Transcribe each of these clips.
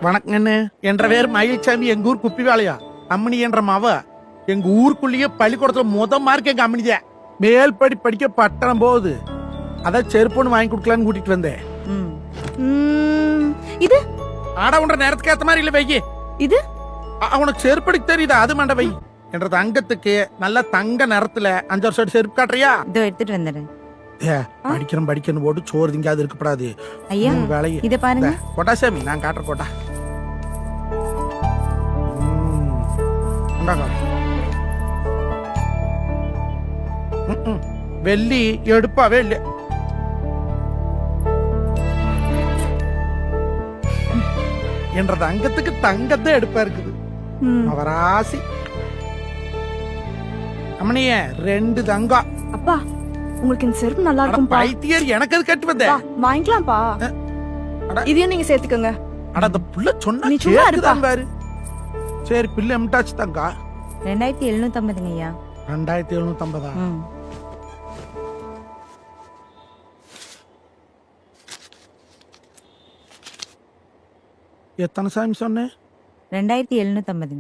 வணக்கங்கண்ணு. என்ற பேர் மயில்சாமி. எங்க ஊர் குப்பி வேலையா. அம்மணி என்ற மவ எங்க ஊருக்குள்ளேயே பள்ளிக்கூடத்துல மார்க் எங்க அம்மனிதே. மேல் படிக்க பட்டணம் போகுது. அதான் செருப்புன்னு வாங்கி கொடுக்கலான்னு கூட்டிட்டு வந்தேன். இது ஆட உண்ட நேரத்துக்கு ஏத்த மாதிரி இல்ல வைக்கி. இது உனக்கு செருப்படிக்கு தெரியுதா? அது மண்ட வை. என்ற தங்கத்துக்கு நல்ல தங்க நிறத்துல 5 வருஷம் செருப்பு காட்டுறியா? இதோ எடுத்துட்டு வந்துடுறேன். படிக்கணும் போட்டு சோறு திங்காது இருக்கப்படாது. ஐயா வேலையை இத பாருங்க. கொட்டாசாமி நான் காட்டுற கோட்டா. வெள்ளி எடுப்பாவே இல்ல. என்ற தங்கத்துக்கு தங்கத்தை எடுப்பா இருக்குது. அவராசி அம்மனிய 2 தங்கம். அப்பா உங்களுக்கு இந்த செருப்பு நல்லா இருக்கும். பைத்தியர் எனக்கு அது கட்டு வந்த வாங்கிக்கலாம்ப்பா. இதையும் நீங்க சேர்த்துக்கோங்க. அட அந்த புள்ள சொன்னா நீ சும்மா இருப்பா பாரு. சரி பிள்ளை எம்டாச்சு தங்கா. 2750 ஐயா. 2750. எத்தனை சாமி சொன்னேன்? 2750.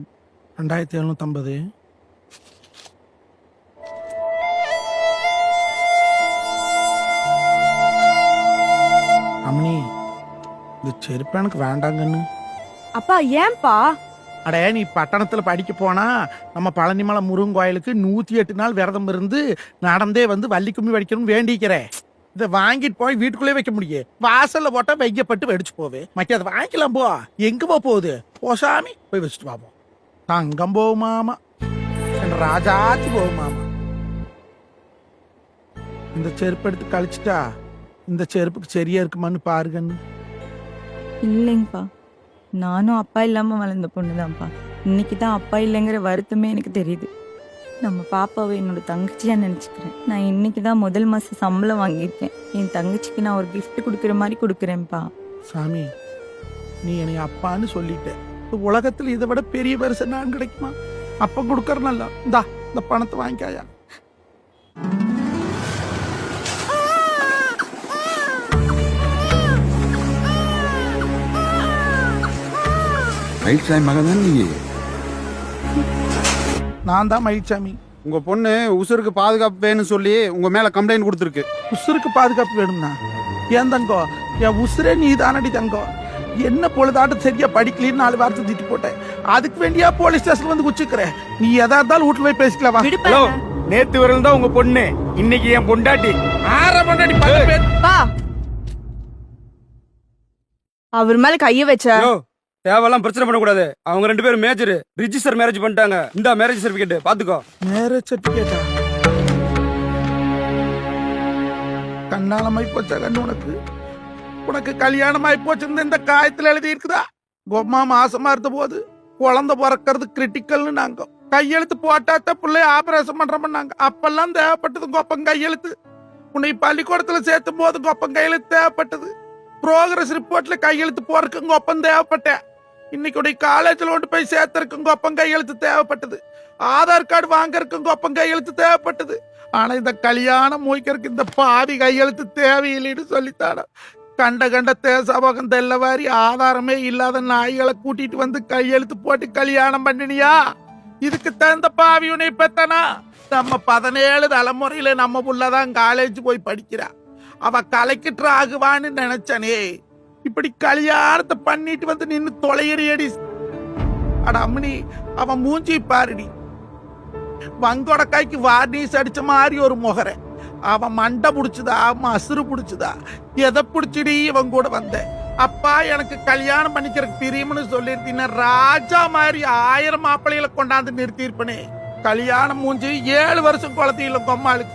2750. அம்மனி இந்த செருப்பு எனக்கு வேண்டாங்கன்னு. அப்பா ஏன்பா? அட நீ பட்டணத்துல படிக்க போனா நம்ம பழனிமலை முருகன் கோயிலுக்கு 108 நாள் விரதம் இருந்து நடந்தே வந்து வள்ளி கும்மி வடிக்கணும்னு வேண்டிக்கிறேன். இதை வாங்கிட்டு போய் வீட்டுக்குள்ளே வைக்க முடியும். வாசல்ல போட்டா வைக்கப்பட்டு வெடிச்சு போவே. மக்க அதை வாங்கிக்கலாம். போ எங்க போகுது? போசாமி போய் வச்சுட்டு வாப்போம். தங்கம் போகுமாமா, ராஜாத்தி போகுமாமா. இந்த செருப்பு எடுத்து கழிச்சிட்டா இந்த செருப்புக்கு சரியா இருக்குமான்னு பாருங்கன்னு. இல்லைங்கப்பா, நானும் அப்பா இல்லாம வளர்ந்த பொண்ணுதான்ப்பா. இன்னைக்குதான் அப்பா இல்லைங்கிற வருத்தமே எனக்கு தெரியுது. நம்ம பாப்பாவை என்னோட தங்கச்சியா நினைச்சுக்கிறேன். நான் இன்னைக்குதான் முதல் மாசம் சம்பளம் வாங்கியிருக்கேன். என் தங்கச்சிக்கு நான் ஒரு கிஃப்ட் கொடுக்குற மாதிரி கொடுக்குறேன்ப்பா. சாமி நீ என்னை அப்பான்னு சொல்லிட்ட. உலகத்துல இதை விட பெரிய பரிசு நான் கிடைக்குமா? அப்ப கொடுக்கறனல்ல. இந்த பணத்தை வாங்கிக்காயா. மயில்சாமி மகன் தான் நீங்க? நான் தான் மயில்சாமி. உங்க பொண்ணு உசுருக்கு பாதுகாப்பு வேணும்னு சொல்லி உங்க மேல கம்ப்ளைண்ட் கொடுத்துருக்கு. உசுருக்கு பாதுகாப்பு வேணும்னா ஏன் தங்கம்? என் உசுரே நீ தானடி தங்கம். என்ன பொழுதாட்டம் சரியா படிக்கலன்னு 4 வாரத்தை திட்டி போட்டேன். அதுக்கு வேண்டியா போலீஸ் ஸ்டேஷன் வந்து குச்சிக்கிறேன். நீ எதா இருந்தாலும் வீட்டுல போய் பேசிக்கலாம். ஹலோ, நேத்து வரல் தான் உங்க பொண்ணு, இன்னைக்கு என் பொண்டாட்டி. அவர் மேல கைய வச்ச தேவையெல்லாம் பிரச்சனை பண்ணக்கூடாது. அவங்க 2 பேரும் மேஜர் ரிஜிஸ்டர் மேரேஜ் பண்ணிட்டாங்க. இந்த மேரேஜ் சர்டிபிகேட் பாத்துக்கோ. மேரேஜ் சர்டிபிகேட்டா? கண்ணாலமாய் போச்சா கண்ணு உனக்கு? உனக்கு கல்யாணமாய் போச்சு இந்த காயத்துல எழுதி இருக்குதா? கொம்மா மாசமா இருந்த போது குழந்தை பிறக்கிறது கிரிட்டிக்கல்னு நாங்க கையெழுத்து போட்டாத்த பிள்ளைய ஆபரேஷன் பண்றோம்னாங்க. அப்பெல்லாம் தேவைப்பட்டது கொப்பம் கையெழுத்து. உன்னை பள்ளிக்கூடத்துல சேர்த்தும் போது கொப்பம் கையெழுத்து தேவைப்பட்டது. ப்ரோக்ரஸ் ரிப்போர்ட்ல கையெழுத்து போறதுக்கு கொப்பம் தேவைப்பட்டேன். இன்னைக்கு உடைய காலேஜ்ல கொண்டு போய் சேர்த்திருக்கும் கொப்பம் கையெழுத்து தேவைப்பட்டது. ஆதார் கார்டு வாங்கறதுக்கும் கொப்பம் கையெழுத்து தேவைப்பட்டது. ஆனா இந்த கல்யாணம் மூய்க்கிறதுக்கு இந்த பாதி கையெழுத்து தேவையில்லைன்னு சொல்லித்தான. கண்ட தேசபோகம் தெல்லவாரி ஆதாரமே இல்லாத நாய்களை கூட்டிட்டு வந்து கையெழுத்து போட்டு கல்யாணம் பண்ணினியா? இதுக்கு தகுந்த பாவி உன்னை பெத்தனா? நம்ம 17 தலைமுறையில நம்ம புள்ளதான் காலேஜ் போய் படிக்கிறா. அவ கலெக்டர் ஆகுவான்னு நினைச்சனே. இப்படி கல்யாணத்தை பண்ணிட்டு வந்து நின்னு தொலையறியடி. அட அம்மனி அவன் மூஞ்சி பாருடி. வங்கொடக்காய்க்கு வார்னிஸ் அடிச்ச மாதிரி ஒரு முகரை. அவன் மண்டை புடிச்சுதா மசுறு புடிச்சுதா எதை புடிச்சுடி இவன் கூட வந்த? அப்பா எனக்கு கல்யாணம் பண்ணிக்கிறதுக்கு பிரியம்னு சொல்லிருந்தீங்கன்னா ராஜா மாதிரி 1000 மாப்பிள்ளைகளை கொண்டாந்து நிறுத்திருப்பனே. கல்யாணம் மூஞ்சி 7 வருஷம் குழந்தையில கொம்மாளுக்கு.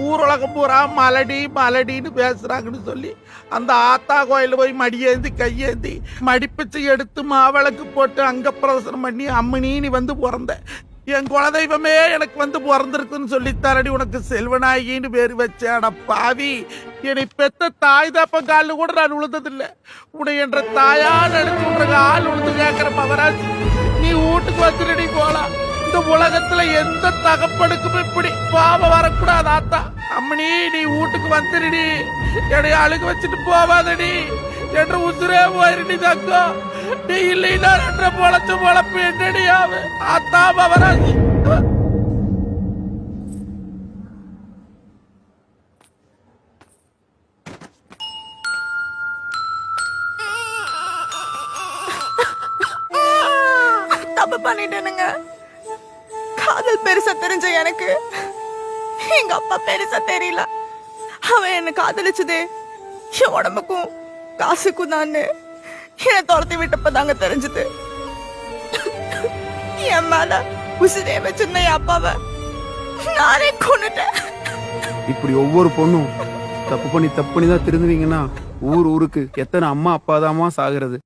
ஊருலகம் பூரா மலடின்னு பேசுறாங்கன்னு சொல்லி அந்த ஆத்தா கோயில போய் மடியேந்தி கையேந்தி மடிப்பிச்சு எடுத்து மாவிளக்கு போட்டு அங்க பிரதர்சனம் பண்ணி அம்மனி வந்து பிறந்த. என் குலதெய்வமே எனக்கு வந்து பிறந்திருக்குன்னு சொல்லி தரடி உனக்கு செல்வநாயகின்னு பேரு வச்சேட பாவி. என்னை பெத்த தாய் தாப்ப காலில் கூட நான் விழுந்ததில்லை. உன்னை என்ற தாயா நினைச்சு ஆள் விழுந்து கேட்கிற பவராசி நீ வீட்டுக்கு வந்துடி போலாம். இந்த உலகத்துல எந்த தகப்பனுக்கும் இப்படி பாவம் வரக்கூடாது. ஆத்தா அம்மனி நீ வீட்டுக்கு வந்துடுடி. என்னைய அழுக வச்சுட்டு போவாதடி. என்ற உசுரே போயிருடி தங்கம். நீ இல்லைன்னா என்ற பொழச்சு பொழப்பு என்னடியாவு அத்தாம வராது. தப்பு பண்ணிட்டேனுங்க. காதல் பெருசா தெரிஞ்ச எனக்கு எங்க அப்பா பெருசா தெரியல. அவன் என்ன காதலிச்சதே என் உடம்புக்கும் காசுக்கும் தான் என்னை துரத்தி விட்டப்பதாங்க தெரிஞ்சது. என் மேல உசிரே வச்சிருந்த என் அப்பாவை நானே கொன்னுட்டேன். இப்படி ஒவ்வொரு பொண்ணும் தப்பு பண்ணி தான் திருந்துவீங்கன்னா ஊருக்கு எத்தனை அம்மா அப்பா தாமா சாகுறது.